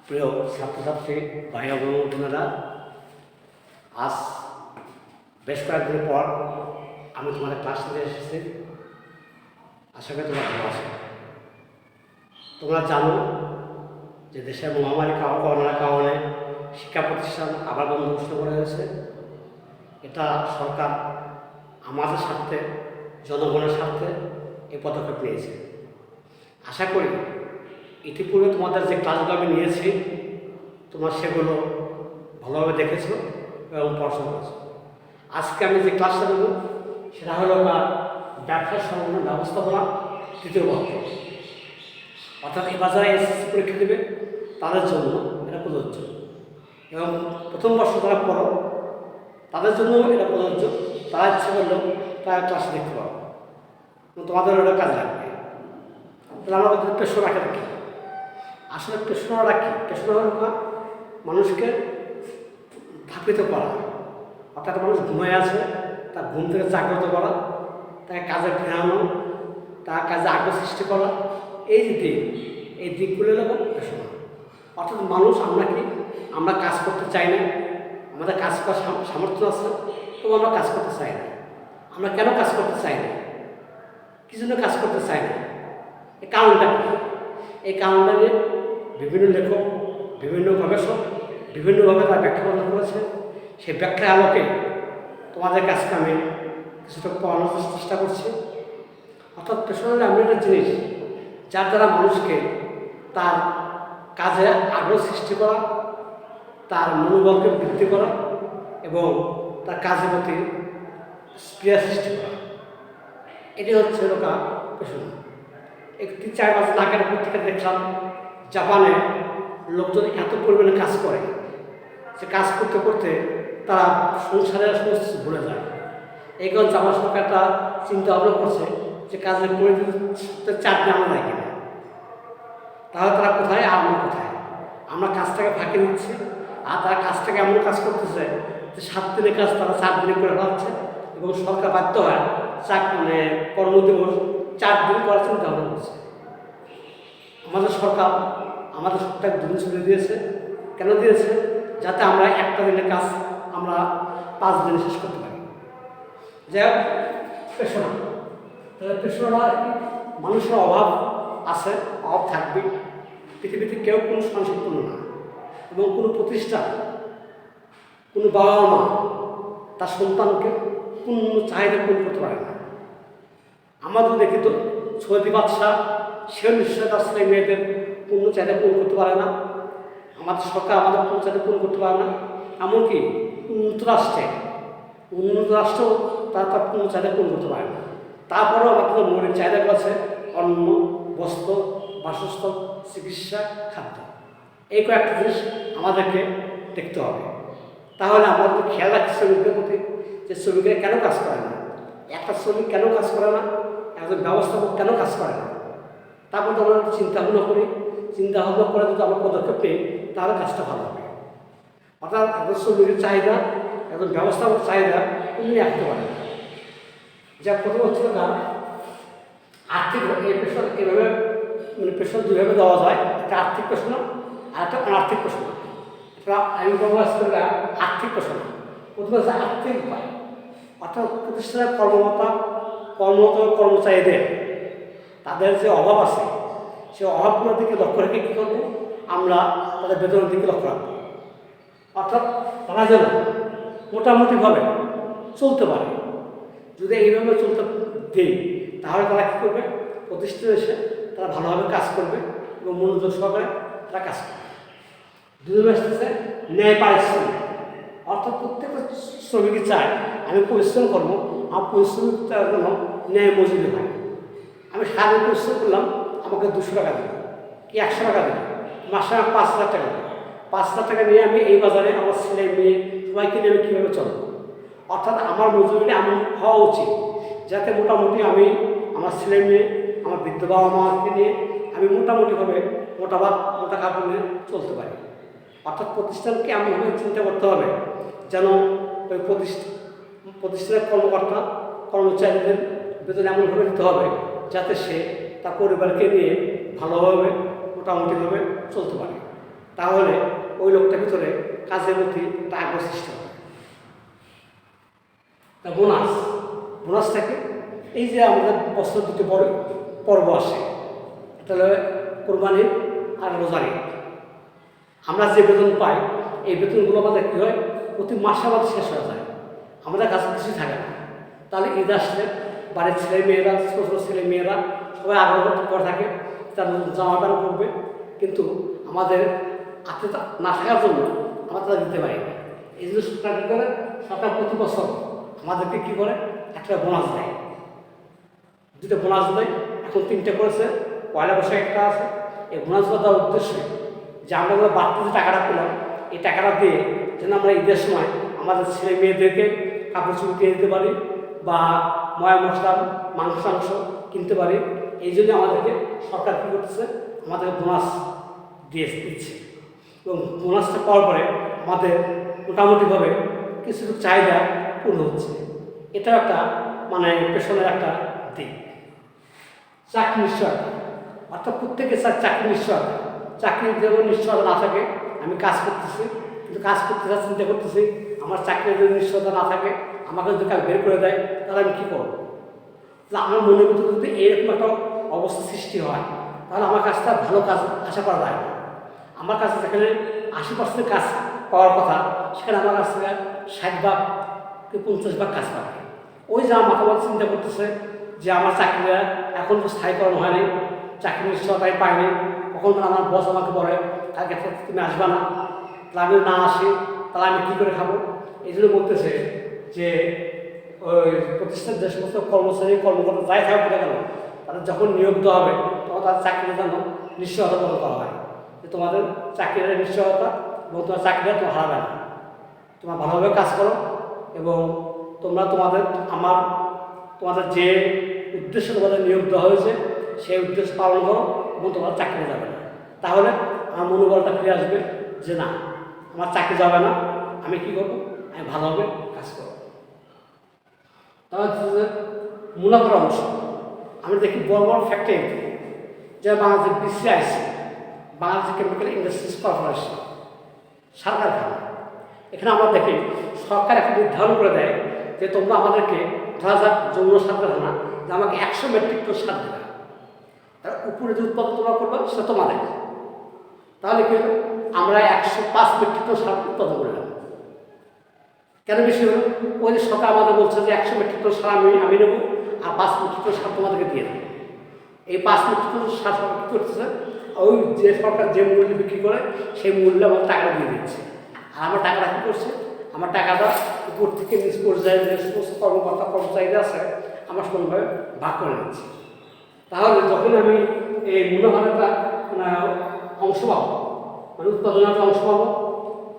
প্রিয় ছাত্রছাত্রী ভাই এবং বোনেরা, আজ বেশ কয়েকদিন পর আমি তোমাদের ক্লাস নিতে এসেছি। আশা করি তোমরা ভালো আছো। তোমরা জানো যে দেশের মহামারী করোনার কারণে শিক্ষা প্রতিষ্ঠান আবার বন্ধ ঘোষণা করা হয়েছে। এটা সরকার আমাদের স্বার্থে, জনগণের স্বার্থে এই পদক্ষেপ নিয়েছে। আশা করি ইতিপূর্বে তোমাদের যে ক্লাসগুলো আমি নিয়েছি তোমরা সেগুলো ভালোভাবে দেখেছো এবং পড়াশোনা করেছো। আজকে আমি যে ক্লাসটা দেবো সেটা হলো ব্যবসা সংক্রান্ত ব্যবস্থাপনা তৃতীয় বর্ষ, অর্থাৎ এবার যারা এসএসসি পরীক্ষা দেবে তাদের জন্য এটা প্রযোজ্য, এবং প্রথম বর্ষ যারা পড়ো তাদের জন্য এটা প্রযোজ্য। তারা ইচ্ছা করলেও তারা ক্লাসে দেখতে পারো, তোমাদের ওটা কাজে লাগবে। তাহলে আমরা বলতে পেশো রাখা রাখি। আসলে পেশোনা রাখি, পেশোনা হলো মানুষকে ধাপিত করা, অর্থাৎ মানুষ ঘুমায় আছে তার ঘুম থেকে জাগ্রত করা, তাকে কাজে ফেরানো, তার কাজে আগ্রহ সৃষ্টি করা, এই যে দিক, এই দিকগুলো হলো পেশোনা। অর্থাৎ মানুষ আমরা কাজ করতে চাই না, আমাদের কাজ করার সামর্থ্য আছে তবু আমরা কাজ করতে চাই না। আমরা কেন কাজ করতে চাই না, কি জন্য কাজ করতে চাই না, এই কারণটা কি? এই কারণটা নিয়ে বিভিন্ন লেখক, বিভিন্ন গবেষক বিভিন্নভাবে তার ব্যাখ্যা প্রদান করেছে। সেই ব্যাখ্যার আলোকে তোমাদের কাছকে আমি কিছুটা পড়ানোর চেষ্টা করছি। অর্থাৎ পেশনা এমন একটা জিনিস যার দ্বারা মানুষকে তার কাজে আগ্রহ সৃষ্টি করা, তার মনোবলকে বৃদ্ধি করা এবং তার কাজের প্রতি স্পৃহা সৃষ্টি করা, এটি হচ্ছে পেশনা। একটি 4-5 লাখের পত্রিকা দেখলাম জাপানে লোকজন এত পরিমাণে কাজ করে যে কাজ করতে করতে তারা সংসারের সমস্ত কিছু ভুলে যায়। এই কারণে জাপান সরকারটা চিন্তা ভাবনা করছে যে কাজের পরিস্থিতি 4 দিন আমরা নাই কিনা, তাহলে তারা কোথায় আর আমরা কোথায়? আমরা কাজটাকে ফাঁকি দিচ্ছি আর তারা কাজটাকে এমন কাজ করতেছে যে 7 দিনের কাজ তারা 4 দিনে করে ফেলাচ্ছে, এবং সরকার বাধ্য হয় কর্মদিবস 4 দিন করার চিন্তা ভাবনা করছে। আমাদের সরকার আমাদের সপ্তাহে 2 দিন ছুটি দিয়েছে। কেন দিয়েছে? যাতে আমরা একটা দিনের কাজ আমরা 5 দিনে শেষ করতে পারি। যাই হোক, পেশনা, তাহলে পেশনা মানুষের অভাব আছে, অভাব থাকবে। পৃথিবীতে কেউ কোনো সম্পূর্ণ না, এবং কোনো প্রতিষ্ঠান, কোনো বাবা মা তার সন্তানকে পূর্ণ চাহিদা পূরণ করতে পারে না। আমাদের দেখি তো সৌদি বাদশাহ, সেও নিশ্চয় তার ছেলে মেয়েদের পূর্ণ চাহিদা পূরণ করতে পারে না। আমাদের সরকার আমাদের পূর্ণ চাহিদা পূরণ করতে পারে না। এমনকি উন্নত রাষ্ট্র তার পূর্ণ চাহিদা পূরণ করতে পারে না। তারপরেও আমাদের মৌলিক চাহিদাগুলো আছে: অন্ন, বস্ত্র, বাসস্থান, চিকিৎসা, খাদ্য। এই কয়েকটা জিনিস আমাদেরকে দেখতে হবে। তাহলে আমাদের খেয়াল রাখছি শ্রমিকদের প্রতি, যে শ্রমিকরা কেন কাজ করে না, একটা শ্রমিক কেন কাজ করে না, একজন ব্যবস্থাপক কেন কাজ করে না। তারপর তো আমরা চিন্তাভাবনা করি, চিন্তাভাবনা করে যদি আমরা পদক্ষেপ নিই তাহলে কাজটা ভালো হবে। অর্থাৎ একজন শ্রমিকের চাহিদা, একজন ব্যবস্থাপক চাহিদা তুমি রাখতে পারে না। যা প্রথম হচ্ছে আর্থিক, এই পেশন এইভাবে পেশন দুইভাবে দেওয়া যায়, একটা আর্থিক পেশনা আর একটা অনার্থিক পেশনা। এটা আমি প্রকাশ করলে আর্থিক পেশনা। প্রথমে হচ্ছে আর্থিক উপায়, অর্থাৎ প্রতিষ্ঠানের কর্মচারীদের তাদের যে অভাব আছে সে অভাবগুলোর দিকে লক্ষ্য রেখে কী করবো, আমরা তাদের বেতনের দিকে লক্ষ্য রাখবো। অর্থাৎ তারা যেন মোটামুটিভাবে চলতে পারে। যদি এইভাবে চলতে দিই তাহলে তারা কী করবে, প্রতিষ্ঠানে এসে তারা ভালোভাবে কাজ করবে এবং মনোযোগ সহকারে তারা কাজ করবে। দুজন আসতেছে ন্যায় পারিশ্রমিক, অর্থাৎ প্রত্যেকটা শ্রমিকই চায় আমি পরিশ্রম করবো, আমার পরিশ্রমিকটার জন্য ন্যায় মজুরি হয়। আমি সারাদিন পরিশ্রম করলাম, আমাকে 200 টাকা দেবে কি 100 টাকা দেবে, মাসে আমার 5,000 টাকা দেবে। 5,000 টাকা নিয়ে আমি এই বাজারে আমার ছেলে মেয়ে সবাইকে নিয়ে আমি কীভাবে চলবো? অর্থাৎ আমার মজুরিটা এমন হওয়া উচিত যাতে মোটামুটি আমি আমার ছেলে মেয়ে, আমার বৃদ্ধ বাবা মাকে নিয়ে আমি মোটামুটিভাবে মোটা কাপড় নিয়ে চলতে পারি। অর্থাৎ প্রতিষ্ঠানকে এমনভাবে চিন্তা করতে হবে যেন ওই প্রতিষ্ঠানের কর্মচারীদের বেতন এমনভাবে দিতে হবে যাতে সে তার পরিবারকে নিয়ে ভালোভাবে মোটামুটিভাবে চলতে পারে। তাহলে ওই লোকটার ভিতরে কাজের প্রতি একটা আগ্রহ সৃষ্টি হবে। তা বোনাসটাকে এই যে আমাদের বছর দুটো পর্ব আসে, এটা হলো কোরবানি আর রোজারি। আমরা যে বেতন পাই এই বেতনগুলো আমাদের কী হয়, প্রতি মাসে আমাদের শেষ হয়ে যায়, আমাদের কাছে কিছুই থাকে না। তাহলে ঈদ আসলে বাড়ির ছেলে মেয়েরা, ছোটো ছোটো ছেলে মেয়েরা সবাই আগ্রহ করে থাকে তার জামা প্যান্ট করবে, কিন্তু আমাদের হাতে না থাকার জন্য আমরা তারা দিতে পারি না। এই জন্য সরকার কী করে, সরকার প্রতি বছর আমাদেরকে কী করে, একটা বোনাস দেয়, দুটো বোনাস দেয়। এখন 3টে করেছে, পয়লা বৈশাখ একটা আছে। এই বোনাসগুলো দেওয়ার উদ্দেশ্যে যে আমরা বাড়তি যে টাকাটা পেলাম এই টাকাটা দিয়ে যেন আমরা ঈদের সময় আমাদের ছেলে মেয়েদেরকে কাপড় চুপড় কিনে দিতে পারি বা ময়া মশলা মাংস টাংস কিনতে পারি। এই জন্য আমাদেরকে সরকার কী করতেছে, আমাদেরকে বোনাস দিচ্ছে। এবং বোনাসটা পাওয়ার পরে আমাদের মোটামুটিভাবে কিছু চাহিদা পূর্ণ হচ্ছে। এটাও একটা মানে পেশনের একটা দিক। চাকরি নিশ্চয়তা, অর্থাৎ প্রত্যেকে চাকরি নিশ্চয়তা, চাকরির যেমন নিশ্চয়তা না থাকে, আমি কাজ করতেছি কিন্তু কাজ করতে চিন্তা করতেছি আমার চাকরির যদি নিশ্চয়তা না থাকে, আমাকে যদি কাজ বের করে দেয় তাহলে আমি কী করবো। আমার মনের ভিতরে যদি এরকম একটা অবস্থা সৃষ্টি হয় তাহলে আমার কাজটা ভালো কাজ আশা করা যায় না। আমার কাছে যেখানে 80% কাজ পাওয়ার কথা, সেখানে আমার কাছ থেকে 60 কি 50 কাজ পাবে। ওই যে আমার মাথা চিন্তা করতেছে যে আমার চাকরিটা এখন তো স্থায়ীকরণ হয়নি, চাকরি নিশ্চয়তাই পাইনি, কখন আমার বস আমাকে বলে কালকে তুমি আসবে না, তাহলে আমি না আসি তাহলে আমি কী করে খাবো। এই জন্য বলতেছে যে ওই প্রতিষ্ঠান যে সমস্ত কর্মচারী কর্মকর্তা যাই থাকবে না কেন, তাদের যখন নিয়োগ দেওয়া হবে তখন তাদের চাকরির জন্য নিশ্চয়তা প্রদান করা হয় যে তোমাদের চাকরির নিশ্চয়তা এবং তোমার চাকরিটা তোমার হারাবে না, তোমরা ভালোভাবে কাজ করো এবং তোমরা তোমাদের যে উদ্দেশ্যে তোমাদের নিয়োগ দেওয়া হয়েছে সেই উদ্দেশ্য পালন করো এবং তোমার চাকরি যাবে না। তাহলে আমার মনোবলটা ফিরে আসবে যে না, আমার চাকরি যাবে না, আমি কী করবো, আমি ভালোভাবে কাজ করবো। তাহলে মুনাফার অংশ আমরা দেখি বড় বড় ফ্যাক্টরি, যে Bangladesh BCIC, Bangladesh Chemical Industries Corporation, সার কারখানা, এখানে আমরা দেখি সরকার এখন নির্ধারণ করে দেয় যে তোমরা আমাদেরকে ধরা যাক যৌন সার কারখানা যে আমাকে 100 মেট্রিক টন সার দেবে, তার উপরে যে উৎপাদন তোমরা করবে সেটা তোমাদের। তাহলে কি হলো, আমরা 105 মেট্রিক টন সার উৎপাদন করলাম। কেন বেশি হলো, ওই যে সরকার আমাদের বলছে যে 100 মেট্রিক টন সার আমি নেবো আর 5 মেট্রিক টন সার তোমাদেরকে দিয়ে দেবো। এই 5 মেট্রিক টন সার সরকার কী করতেছে, ওই যে সরকার যে মূল্যে বিক্রি করে সেই মূল্যে আমার টাকা দিয়ে দিচ্ছে। আর আমার টাকাটা কী করছে, আমার টাকাটা উপর থেকে নিজ পর্যায়ে যে সমস্ত কর্মকর্তা কর্মচারীরা আছে আমার সমানভাবে ভাগ করে নিচ্ছে। তাহলে যখন আমি এই মুনাফার একটা অংশ পাবো, মানে উৎপাদনের একটা অংশ পাবো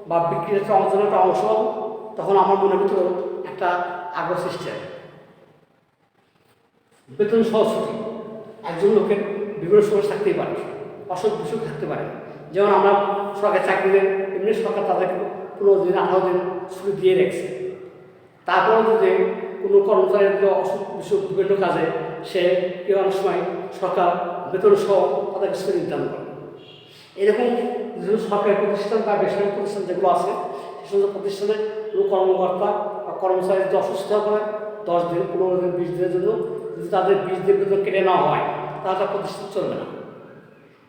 বা বিক্রির একটা অংশের একটা অংশ পাবো, তখন আমার মনের ভিতরে একটা আগ্রহ সৃষ্টি হয়। বেতন সহ ছুটি একজন লোকের বিভিন্ন সময় থাকতেই পারে, অসুখ বিসুখ থাকতে পারে। যেমন আমরা সরকারি চাকরিতে এমনি সরকার তাদেরকে 15 দিন 18 দিন ছুটি দিয়ে রেখেছে। তারপরেও যদি কোনো কর্মচারীর অসুখ বিসুখ বিভিন্ন কাজে সে কেউ অনেক সময় সরকার বেতন সহ তাদেরকে ছুটি নির্ধারণ করে। এরকম সরকারি প্রতিষ্ঠান বা বেসরকারি প্রতিষ্ঠান যেগুলো আছে সে সমস্ত প্রতিষ্ঠানে কোনো কর্মকর্তা বা কর্মচারী যদি অসুস্থ করে 10 দিন 15 দিন 20 দিনের জন্য যদি তাদের 20 দিন বেতন কেটে নেওয়া হয় তাহলে তার প্রতিষ্ঠান চলবে না।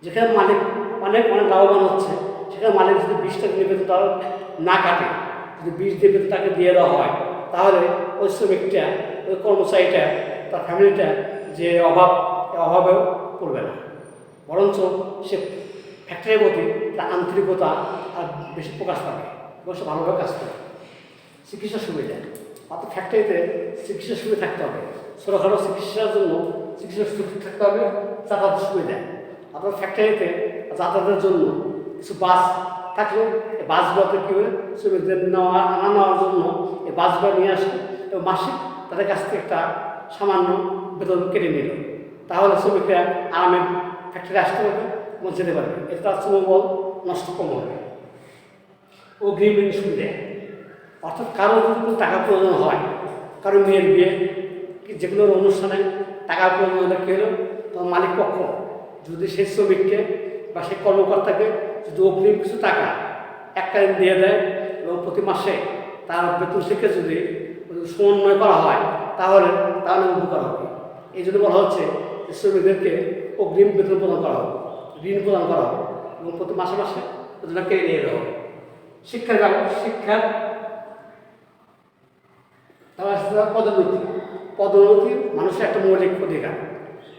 যেখানে মালিক অনেক লাভবান হচ্ছে সেখানে মালিক যদি 20 টাকা দিয়ে বেতন তার না কাটে, যদি 20 দিয়ে বেতন তাকে দিয়ে দেওয়া হয় তাহলে ওই শ্রমিকটা, ওই কর্মচারীটা, তার ফ্যামিলিটা যে অভাবেও পড়বে না, বরঞ্চ সে ফ্যাক্টরির প্রতি তার আন্তরিকতা আর বেশি প্রকাশ পাবে এবং সে ভালোভাবে কাজ করবে। চিকিৎসা সুবিধা, অর্থাৎ ফ্যাক্টরিতে চিকিৎসা সুবিধা থাকতে হবে, ছোটোখাটো চিকিৎসার জন্য চিকিৎসা সুবিধা থাকতে হবে, যাতায়াতের সুবিধা, অর্থাৎ ফ্যাক্টরিতে যাতায়াতের জন্য কিছু বাস থাকলেও এই বাসগুলোতে কী হবে, শ্রমিকদের নেওয়ার জন্য এই বাসগুলো নিয়ে আসে এবং মাসিক তাদের কাছ থেকে একটা সামান্য বেতন কেটে নিল, তাহলে শ্রমিকরা আরামে ফ্যাক্টরি আসতে পারবে এবং যেতে পারবে, এতে তার শ্রমবল নষ্ট কম হবে। ও গৃহঋণ সুবিধা, অর্থাৎ কারো যদি কোনো টাকা প্রয়োজন হয়, কারো মেয়ের বিয়ে কি যে কোনো অনুষ্ঠানে টাকা প্রয়োজন হলে কী হলো, তখন মালিক পক্ষ যদি সেই শ্রমিককে বা সেই কর্মকর্তাকে যদি অগ্রিম কিছু টাকা এককালীন দিয়ে দেয় এবং প্রতি মাসে তার বেতন থেকে যদি সমন্বয় করা হয় তাহলে তাহলে উপকার হবে। এই জন্য বলা হচ্ছে যে শ্রমিকদেরকে অগ্রিম বেতন প্রদান করা হবে, ঋণ প্রদান করা হবে এবং প্রতি মাসে মাসে বেতনটা কেড়ে নিয়ে দেওয়া হবে। শিক্ষার পদোন্নতি পদোন্নতি মানুষের একটা মৌলিক অধিকার।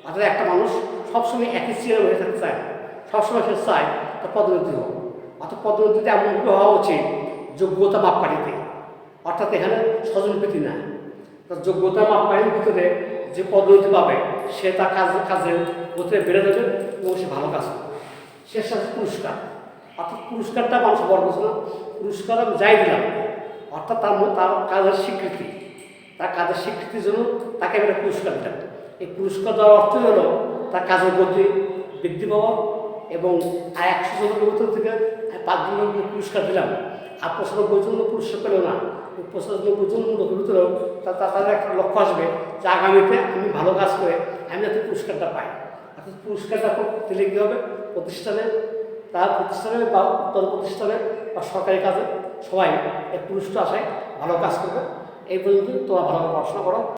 অর্থাৎ একটা মানুষ সবসময় একই চেয়ারে হয়ে থাকতে চায়, সবসময় সে চায় তার পদোন্নতি হোক। অর্থাৎ পদোন্নতিতে এমনভাবে হওয়া উচিত যোগ্যতা মাপকাঠিতে, অর্থাৎ এখানে স্বজনপ্রীতি না। তার যোগ্যতা মাপকাঠির ভিতরে যে পদোন্নতি পাবে সে তার কাজের ভিতরে বেড়ে যাবে এবং সে ভালো কাজ করবে। শেষ আছে পুরস্কার, অর্থাৎ পুরস্কারটা মানুষ বড় কিছু না, পুরস্কার আমি যাই দিলাম অর্থাৎ তার কাজের স্বীকৃতি, তার কাজের স্বীকৃতির জন্য তাকে একটা পুরস্কার দিলাম। এই পুরস্কার দেওয়ার অর্থই হলো তার কাজের গতি বৃদ্ধি পাওয়া এবং 100 জনের ভিতর থেকে 5 জনের পুরস্কার দিলাম আর 95 জন পুরস্কার পেল না, 95 জন লোকের ভিতরেও তাদের একটা লক্ষ্য আসবে যে আগামীতে আমি ভালো কাজ করে আমি যাতে পুরস্কারটা পাই। অর্থাৎ পুরস্কারটা দিলে কী হবে, প্রতিষ্ঠানে বা উত্তর প্রতিষ্ঠানে বা সরকারি কাজে সবাই এই পুরস্কার আশায় ভালো কাজ করবে। এই পর্যন্ত তোমরা ভালো পড়াশোনা করো।